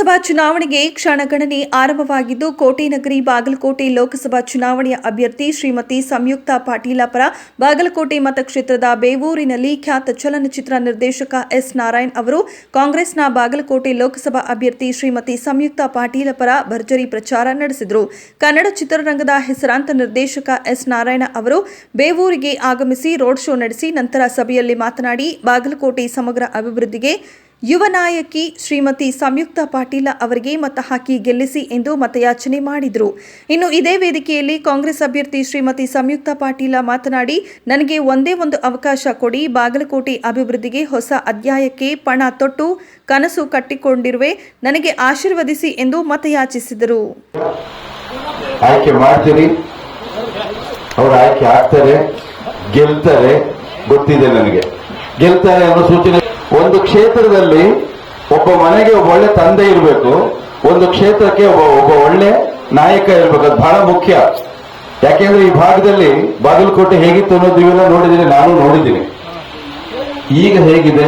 ಲೋಕಸಭಾ ಚುನಾವಣೆಗೆ ಕ್ಷಣಗಣನೆ ಆರಂಭವಾಗಿದ್ದು ಕೋಟೆನಗರಿ ಬಾಗಲಕೋಟೆ ಲೋಕಸಭಾ ಚುನಾವಣೆಯ ಅಭ್ಯರ್ಥಿ ಶ್ರೀಮತಿ ಸಂಯುಕ್ತಾ ಪಾಟೀಲ ಪರ ಬಾಗಲಕೋಟೆ ಮತಕ್ಷೇತ್ರದ ಬೇವೂರಿನಲ್ಲಿ ಖ್ಯಾತ ಚಲನಚಿತ್ರ ನಿರ್ದೇಶಕ ಎಸ್ ನಾರಾಯಣ್ ಅವರು ಕಾಂಗ್ರೆಸ್ನ ಬಾಗಲಕೋಟೆ ಲೋಕಸಭಾ ಅಭ್ಯರ್ಥಿ ಶ್ರೀಮತಿ ಸಂಯುಕ್ತಾ ಪಾಟೀಲ ಪರ ಭರ್ಜರಿ ಪ್ರಚಾರ ನಡೆಸಿದರು. ಕನ್ನಡ ಚಿತ್ರರಂಗದ ಹೆಸರಾಂತ ನಿರ್ದೇಶಕ ಎಸ್ ನಾರಾಯಣ ಅವರು ಬೇವೂರಿಗೆ ಆಗಮಿಸಿ ರೋಡ್ ಶೋ ನಡೆಸಿ ನಂತರ ಸಭೆಯಲ್ಲಿ ಮಾತನಾಡಿ ಬಾಗಲಕೋಟೆ ಸಮಗ್ರ ಅಭಿವೃದ್ಧಿಗೆ ಯುವ ನಾಯಕಿ ಶ್ರೀಮತಿ ಸಂಯುಕ್ತಾ ಪಾಟೀಲ ಅವರಿಗೆ ಮತ ಹಾಕಿ ಗೆಲ್ಲಿಸಿ ಎಂದು ಮತಯಾಚನೆ ಮಾಡಿದರು. ಇನ್ನು ಇದೇ ವೇದಿಕೆಯಲ್ಲಿ ಕಾಂಗ್ರೆಸ್ ಅಭ್ಯರ್ಥಿ ಶ್ರೀಮತಿ ಸಂಯುಕ್ತಾ ಪಾಟೀಲ ಮಾತನಾಡಿ, ನನಗೆ ಒಂದೇ ಒಂದು ಅವಕಾಶ ಕೊಡಿ, ಬಾಗಲಕೋಟೆ ಅಭಿವೃದ್ಧಿಗೆ ಹೊಸ ಅಧ್ಯಾಯಕ್ಕೆ ಪಣ ತೊಟ್ಟು ಕನಸು ಕಟ್ಟಿಕೊಂಡಿರುವೆ, ನನಗೆ ಆಶೀರ್ವದಿಸಿ ಎಂದು ಮತಯಾಚಿಸಿದರು. ಆಯ್ಕೆ ಮಾಡ್ತೀರಿ, ಅವರು ಆಯ್ಕೆ ಆಗ್ತಾರೆ, ಗೆಲ್ತಾರೆ, ಗೊತ್ತಿದೆ ನನಗೆ ಗೆಲ್ತಾರೆ ಅನ್ನೋ ಸೂಚನೆ. ಒಂದು ಕ್ಷೇತ್ರದಲ್ಲಿ ಒಬ್ಬ ಮನೆಗೆ ಒಬ್ಬ ಒಳ್ಳೆ ತಂದೆ ಇರಬೇಕು, ಒಂದು ಕ್ಷೇತ್ರಕ್ಕೆ ಒಬ್ಬ ಒಳ್ಳೆ ನಾಯಕ ಇರಬೇಕು. ಅದು ಬಹಳ ಮುಖ್ಯ. ಯಾಕೆಂದ್ರೆ ಈ ಭಾಗದಲ್ಲಿ ಬಾಗಲಕೋಟೆ ಹೇಗಿತ್ತು ಅನ್ನೋದು ಇವೆಲ್ಲ ನೋಡಿದ್ದೀನಿ, ನಾನು ನೋಡಿದ್ದೀನಿ. ಈಗ ಹೇಗಿದೆ